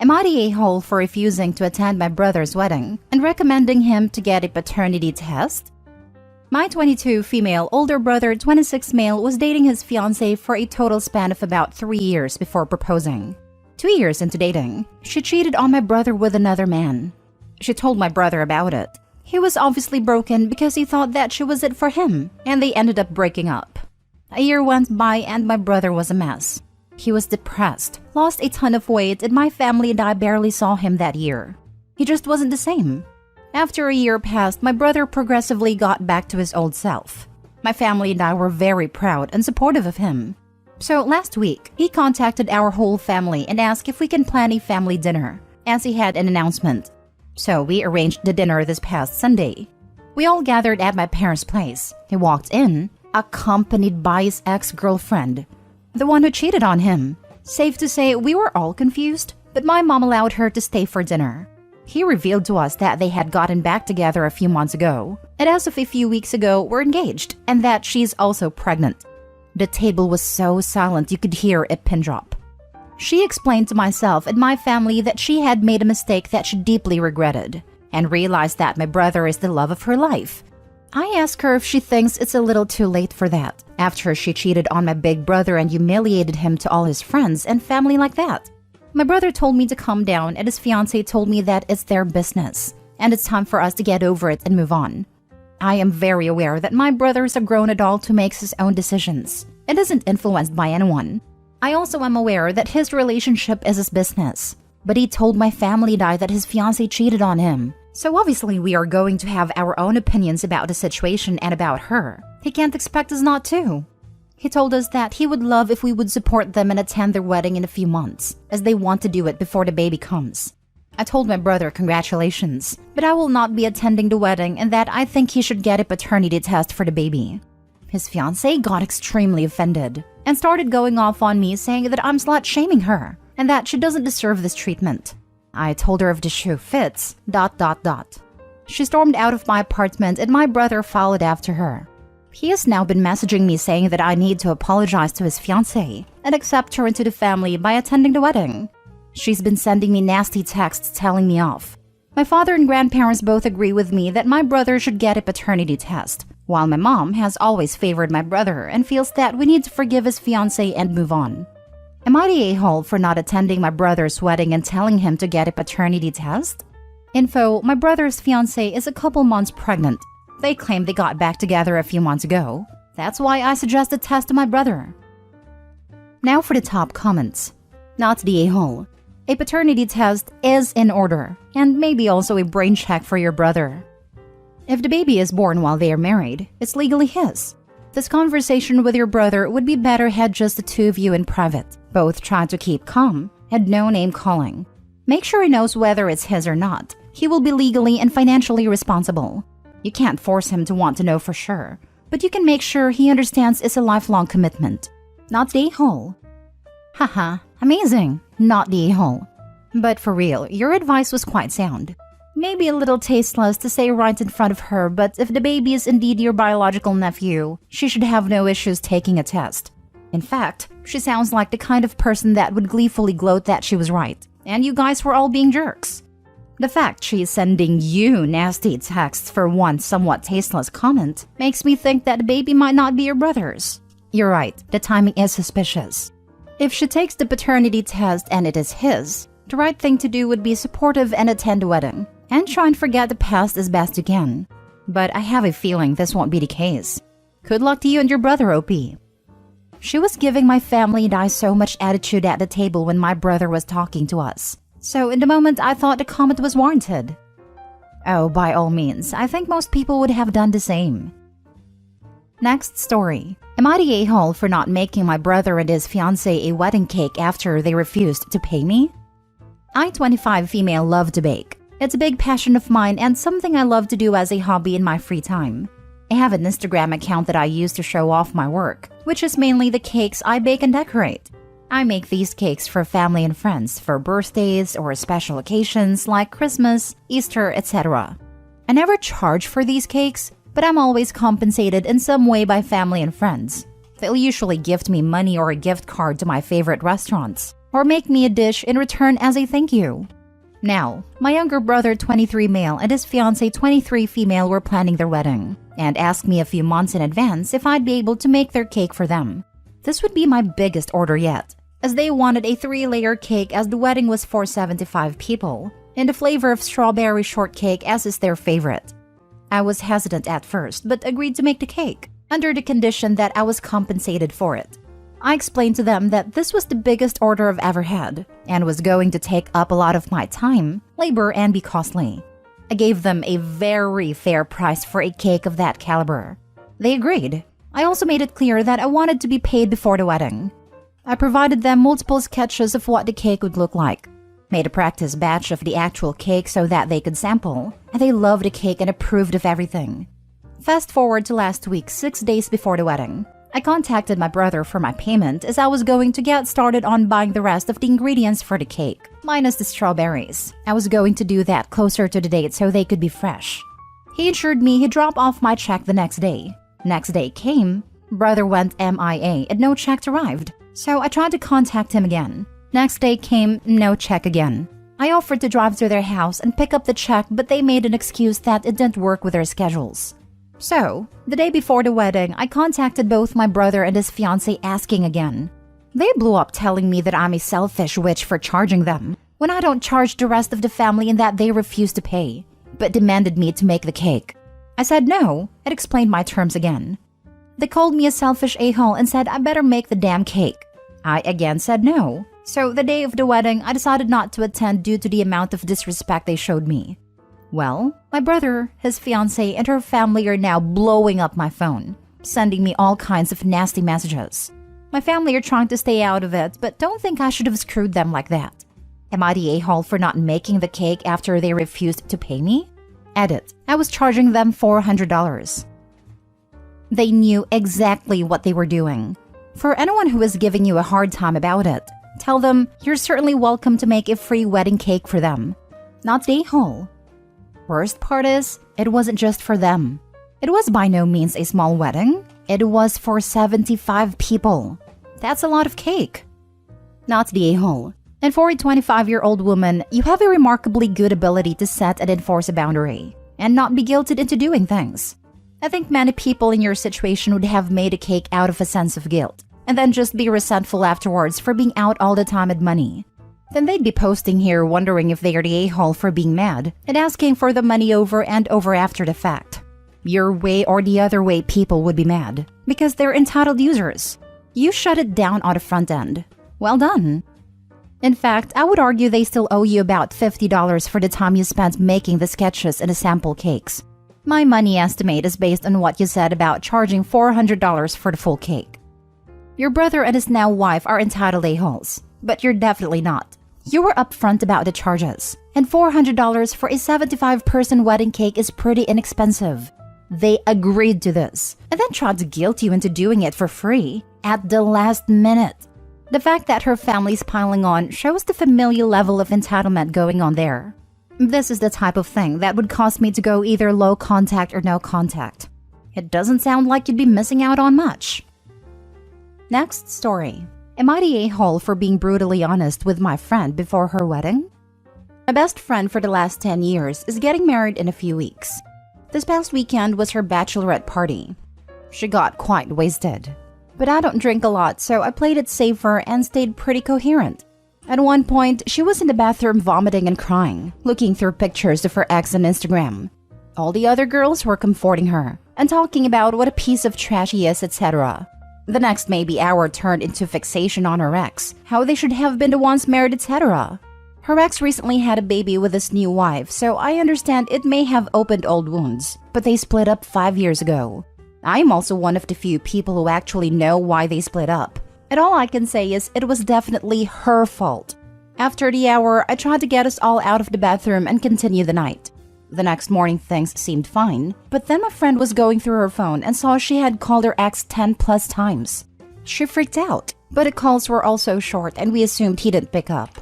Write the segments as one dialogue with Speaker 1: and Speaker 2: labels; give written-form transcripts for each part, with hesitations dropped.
Speaker 1: Am I the a-hole for refusing to attend my brother's wedding and recommending him to get a paternity test? My 22 female older brother, 26 male, was dating his fiancée for a total span of about 3 years before proposing. 2 years into dating, she cheated on my brother with another man. She told my brother about it. He was obviously broken because he thought that she was it for him, and they ended up breaking up. A year went by and my brother was a mess. He was depressed, lost a ton of weight, and my family and I barely saw him that year. He just wasn't the same. After a year passed, my brother progressively got back to his old self. My family and I were very proud and supportive of him. So last week, he contacted our whole family and asked if we can plan a family dinner, as he had an announcement. So we arranged the dinner this past Sunday. We all gathered at my parents' place. He walked in, accompanied by his ex-girlfriend, the one who cheated on him. Safe to say, we were all confused, but my mom allowed her to stay for dinner. He revealed to us that they had gotten back together a few months ago, and as of a few weeks ago, were engaged, and that she's also pregnant. The table was so silent you could hear a pin drop. She explained to myself and my family that she had made a mistake that she deeply regretted, and realized that my brother is the love of her life. I asked her if she thinks it's a little too late for that, after she cheated on my big brother and humiliated him to all his friends and family like that. My brother told me to calm down, and his fiancée told me that it's their business, and it's time for us to get over it and move on. I am very aware that my brother is a grown adult who makes his own decisions and isn't influenced by anyone. I also am aware that his relationship is his business, but he told my family and I that his fiancée cheated on him. So obviously we are going to have our own opinions about the situation and about her. He can't expect us not to. He told us that he would love if we would support them and attend their wedding in a few months, as they want to do it before the baby comes. I told my brother congratulations, but I will not be attending the wedding and that I think he should get a paternity test for the baby. His fiancée got extremely offended and started going off on me, saying that I'm slut-shaming her and that she doesn't deserve this treatment. I told her if the shoe fits, ... She stormed out of my apartment and my brother followed after her. He has now been messaging me saying that I need to apologize to his fiancée and accept her into the family by attending the wedding. She's been sending me nasty texts telling me off. My father and grandparents both agree with me that my brother should get a paternity test, while my mom has always favored my brother and feels that we need to forgive his fiancée and move on. Am I the a-hole for not attending my brother's wedding and telling him to get a paternity test? Info: my brother's fiancée is a couple months pregnant. They claim they got back together a few months ago. That's why I suggest a test to my brother. Now for the top comments. Not the a-hole. A paternity test is in order, and maybe also a brain check for your brother. If the baby is born while they are married, it's legally his. This conversation with your brother would be better had just the two of you in private, both trying to keep calm and no name calling. Make sure he knows whether it's his or not. He will be legally and financially responsible. You can't force him to want to know for sure, but you can make sure he understands it's a lifelong commitment. Not the a-hole. Haha, amazing, not the a-hole. But for real, your advice was quite sound. Maybe a little tasteless to say right in front of her, but if the baby is indeed your biological nephew, she should have no issues taking a test. In fact, she sounds like the kind of person that would gleefully gloat that she was right, and you guys were all being jerks. The fact she is sending you nasty texts for one somewhat tasteless comment makes me think that the baby might not be your brother's. You're right, the timing is suspicious. If she takes the paternity test and it is his, the right thing to do would be supportive and attend the wedding, and try and forget the past as best you can. But I have a feeling this won't be the case. Good luck to you and your brother, OP. She was giving my family and I so much attitude at the table when my brother was talking to us. So in the moment, I thought the comment was warranted. Oh, by all means, I think most people would have done the same. Next story. Am I the a-hole for not making my brother and his fiancée a wedding cake after they refused to pay me? I, 25 female, love to bake. It's a big passion of mine and something I love to do as a hobby in my free time. I have an Instagram account that I use to show off my work, which is mainly the cakes I bake and decorate. I make these cakes for family and friends for birthdays or special occasions like Christmas, Easter, etc. I never charge for these cakes, but I'm always compensated in some way by family and friends. They'll usually gift me money or a gift card to my favorite restaurants. or make me a dish in return as a thank you. Now, my younger brother 23 male and his fiancée 23 female were planning their wedding and asked me a few months in advance if I'd be able to make their cake for them. This would be my biggest order yet, as they wanted a 3-layer cake as the wedding was for 75 people, and a flavor of strawberry shortcake as is their favorite. I was hesitant at first, but agreed to make the cake, under the condition that I was compensated for it. I explained to them that this was the biggest order I've ever had, and was going to take up a lot of my time, labor, and be costly. I gave them a very fair price for a cake of that caliber. They agreed. I also made it clear that I wanted to be paid before the wedding. I provided them multiple sketches of what the cake would look like, made a practice batch of the actual cake so that they could sample, and they loved the cake and approved of everything. Fast forward to last week, 6 days before the wedding. I contacted my brother for my payment as I was going to get started on buying the rest of the ingredients for the cake, minus the strawberries. I was going to do that closer to the date so they could be fresh. He assured me he'd drop off my check the next day. Next day came, brother went MIA and no check arrived, so I tried to contact him again. Next day came, no check again. I offered to drive to their house and pick up the check, but they made an excuse that it didn't work with their schedules. So, the day before the wedding, I contacted both my brother and his fiancée asking again. They blew up telling me that I'm a selfish witch for charging them, when I don't charge the rest of the family and that they refuse to pay, but demanded me to make the cake. I said no, and explained my terms again. They called me a selfish a-hole and said I better make the damn cake. I again said no. So the day of the wedding, I decided not to attend due to the amount of disrespect they showed me. Well, my brother, his fiancée, and her family are now blowing up my phone, sending me all kinds of nasty messages. My family are trying to stay out of it, but don't think I should have screwed them like that. Am I the a-hole for not making the cake after they refused to pay me? Edit. I was charging them $400. They knew exactly what they were doing. For anyone who is giving you a hard time about it, tell them you're certainly welcome to make a free wedding cake for them. Not the a-hole. Worst part is, it wasn't just for them. It was by no means a small wedding. It was for 75 people. That's a lot of cake. Not the a-hole. And for a 25-year-old woman, you have a remarkably good ability to set and enforce a boundary, and not be guilted into doing things. I think many people in your situation would have made a cake out of a sense of guilt, and then just be resentful afterwards for being out all the time and money. Then they'd be posting here wondering if they are the a-hole for being mad, and asking for the money over and over after the fact. Your way or the other way people would be mad, because they're entitled users. You shut it down on the front end. Well done. In fact, I would argue they still owe you about $50 for the time you spent making the sketches and the sample cakes. My money estimate is based on what you said about charging $400 for the full cake. Your brother and his now wife are entitled a-holes, but you're definitely not. You were upfront about the charges, and $400 for a 75-person wedding cake is pretty inexpensive. They agreed to this, and then tried to guilt you into doing it for free at the last minute. The fact that her family's piling on shows the familial level of entitlement going on there. This is the type of thing that would cause me to go either low contact or no contact. It doesn't sound like you'd be missing out on much. Next story. Am I the a-hole for being brutally honest with my friend before her wedding? My best friend for the last 10 years is getting married in a few weeks. This past weekend was her bachelorette party. She got quite wasted. But I don't drink a lot, so I played it safer and stayed pretty coherent. At one point, she was in the bathroom vomiting and crying, looking through pictures of her ex on Instagram. All the other girls were comforting her and talking about what a piece of trash he is, etc. The next maybe hour turned into fixation on her ex, how they should have been the ones married, etc. Her ex recently had a baby with his new wife, so I understand it may have opened old wounds, but they split up 5 years ago. I am also one of the few people who actually know why they split up. And all I can say is it was definitely her fault. After the hour, I tried to get us all out of the bathroom and continue the night. The next morning things seemed fine, but then my friend was going through her phone and saw she had called her ex 10 plus times. She freaked out, but the calls were also short and we assumed he didn't pick up.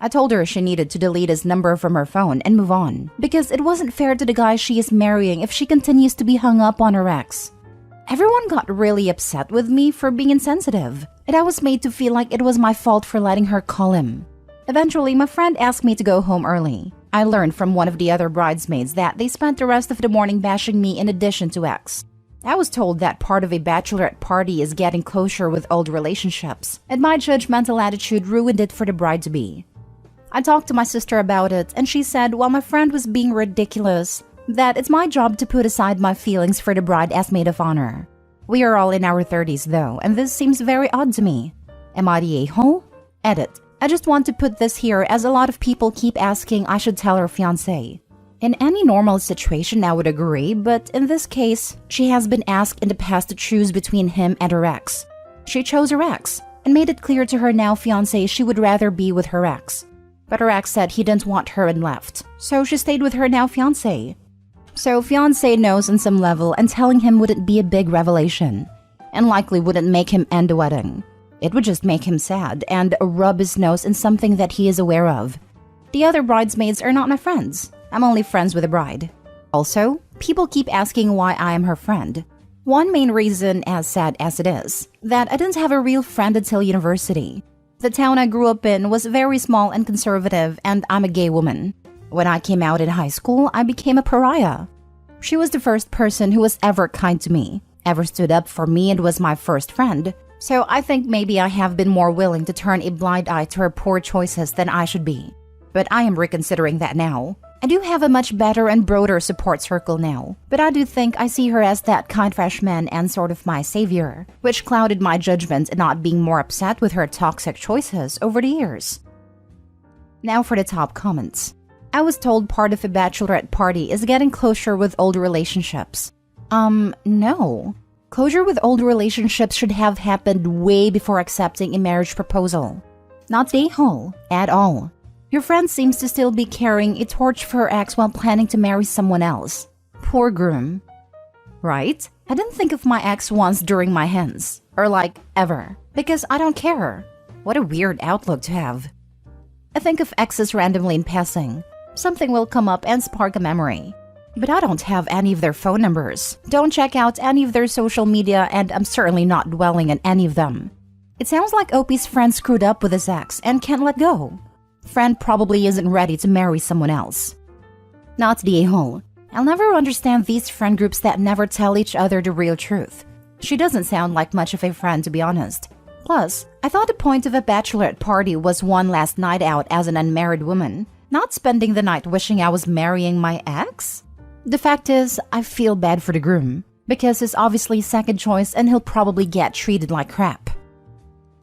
Speaker 1: I told her she needed to delete his number from her phone and move on, because it wasn't fair to the guy she is marrying if she continues to be hung up on her ex. Everyone got really upset with me for being insensitive, and I was made to feel like it was my fault for letting her call him. Eventually, my friend asked me to go home early. I learned from one of the other bridesmaids that they spent the rest of the morning bashing me in addition to X. I was told that part of a bachelorette party is getting closure with old relationships, and my judgmental attitude ruined it for the bride-to-be. I talked to my sister about it, and she said while my friend was being ridiculous, that it's my job to put aside my feelings for the bride as maid of honor. We are all in our 30s though, and this seems very odd to me. Am I the a-hole? Edit. I just want to put this here as a lot of people keep asking I should tell her fiancé. In any normal situation I would agree, but in this case, she has been asked in the past to choose between him and her ex. She chose her ex, and made it clear to her now fiancé she would rather be with her ex. But her ex said he didn't want her and left, so she stayed with her now fiancé. So fiancé knows on some level, and telling him wouldn't be a big revelation, and likely wouldn't make him end the wedding. It would just make him sad and rub his nose in something that he is aware of. The other bridesmaids are not my friends. I'm only friends with the bride. Also, people keep asking why I am her friend. One main reason, as sad as it is, that I didn't have a real friend until university. The town I grew up in was very small and conservative, and I'm a gay woman. When I came out in high school, I became a pariah. She was the first person who was ever kind to me, ever stood up for me, and was my first friend. So I think maybe I have been more willing to turn a blind eye to her poor choices than I should be. But I am reconsidering that now. I do have a much better and broader support circle now, but I do think I see her as that kind freshman and sort of my savior, which clouded my judgment in not being more upset with her toxic choices over the years. Now for the top comments. I was told part of a bachelorette party is getting closure with old relationships. No. Closure with old relationships should have happened way before accepting a marriage proposal. Not a hole at all. Your friend seems to still be carrying a torch for her ex while planning to marry someone else. Poor groom. Right? I didn't think of my ex once during my hens. Or like, ever. Because I don't care. What a weird outlook to have. I think of exes randomly in passing. Something will come up and spark a memory. But I don't have any of their phone numbers, don't check out any of their social media, and I'm certainly not dwelling on any of them. It sounds like Opie's friend screwed up with his ex and can't let go. Friend probably isn't ready to marry someone else. Not the a-hole. I'll never understand these friend groups that never tell each other the real truth. She doesn't sound like much of a friend, to be honest. Plus, I thought the point of a bachelorette party was one last night out as an unmarried woman, not spending the night wishing I was marrying my ex? The fact is, I feel bad for the groom, because he's obviously second choice and he'll probably get treated like crap.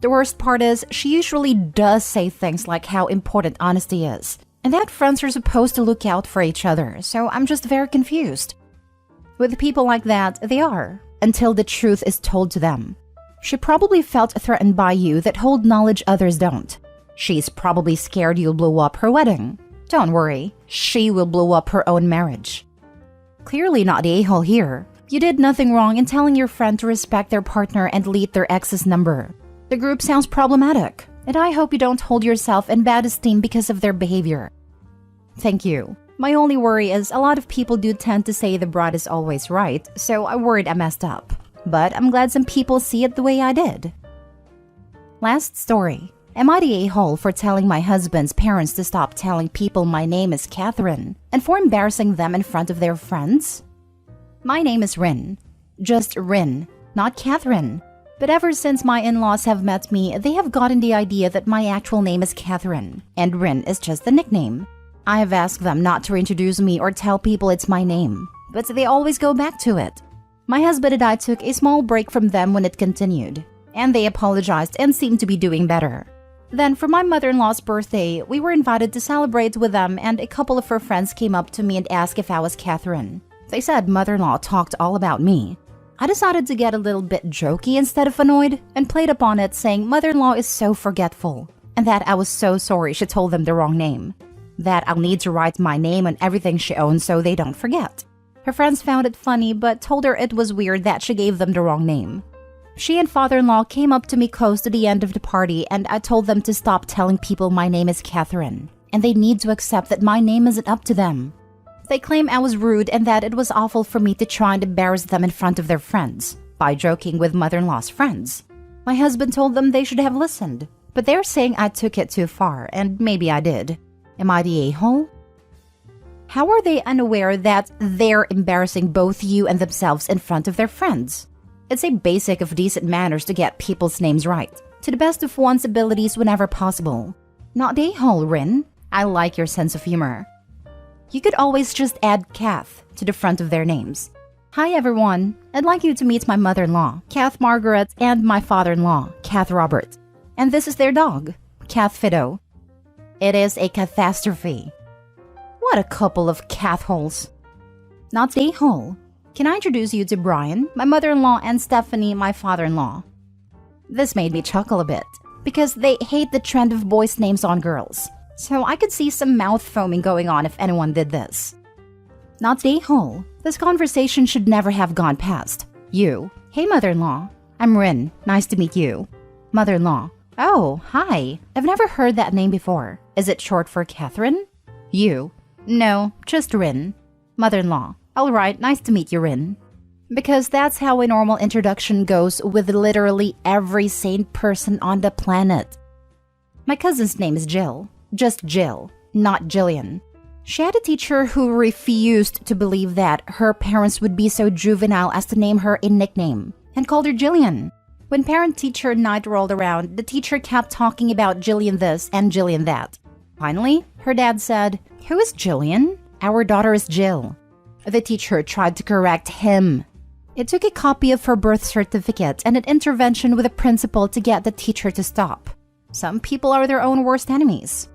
Speaker 1: The worst part is, she usually does say things like how important honesty is, and that friends are supposed to look out for each other, so I'm just very confused. With people like that, they are, until the truth is told to them. She probably felt threatened by you that hold knowledge others don't. She's probably scared you'll blow up her wedding. Don't worry, she will blow up her own marriage. Clearly not the a-hole here. You did nothing wrong in telling your friend to respect their partner and delete their ex's number. The group sounds problematic, and I hope you don't hold yourself in bad esteem because of their behavior. Thank you. My only worry is a lot of people do tend to say the bride is always right, so I worried I messed up. But I'm glad some people see it the way I did. Last story. Am I the a-hole for telling my husband's parents to stop telling people my name is Catherine and for embarrassing them in front of their friends? My name is Rin. Just Rin, not Catherine. But ever since my in-laws have met me, they have gotten the idea that my actual name is Catherine, and Rin is just the nickname. I have asked them not to introduce me or tell people it's my name, but they always go back to it. My husband and I took a small break from them when it continued, and they apologized and seemed to be doing better. Then for my mother-in-law's birthday, we were invited to celebrate with them, and a couple of her friends came up to me and asked if I was Catherine. They said mother-in-law talked all about me. I decided to get a little bit jokey instead of annoyed, and played upon it saying mother-in-law is so forgetful, and that I was so sorry she told them the wrong name. That I'll need to write my name on everything she owns so they don't forget. Her friends found it funny, but told her it was weird that she gave them the wrong name. She and father-in-law came up to me close to the end of the party, and I told them to stop telling people my name is Catherine, and they need to accept that my name isn't up to them. They claim I was rude and that it was awful for me to try and embarrass them in front of their friends, by joking with mother-in-law's friends. My husband told them they should have listened, but they're saying I took it too far, and maybe I did. Am I the a-hole? How are they unaware that they're embarrassing both you and themselves in front of their friends? It's a basic of decent manners to get people's names right, to the best of one's abilities whenever possible. Not the a-hole, Rin. I like your sense of humor. You could always just add Kath to the front of their names. Hi everyone, I'd like you to meet my mother-in-law, Kath Margaret, and my father-in-law, Kath Robert. And this is their dog, Kath Fido. It is a catastrophe. What a couple of Kath holes. Not the hole. Can I introduce you to Brian, my mother-in-law, and Stephanie, my father-in-law? This made me chuckle a bit, because they hate the trend of boys' names on girls. So I could see some mouth foaming going on if anyone did this. Not the hole. This conversation should never have gone past. You. Hey, mother-in-law. I'm Rin. Nice to meet you. Mother-in-law. Oh, hi. I've never heard that name before. Is it short for Catherine? You. No, just Rin. Mother-in-law. All right, nice to meet you, Rin. Because that's how a normal introduction goes with literally every sane person on the planet. My cousin's name is Jill. Just Jill, not Jillian. She had a teacher who refused to believe that her parents would be so juvenile as to name her a nickname, and called her Jillian. When parent-teacher night rolled around, the teacher kept talking about Jillian this and Jillian that. Finally, her dad said, "Who is Jillian? Our daughter is Jill." The teacher tried to correct him. It took a copy of her birth certificate and an intervention with the principal to get the teacher to stop. Some people are their own worst enemies.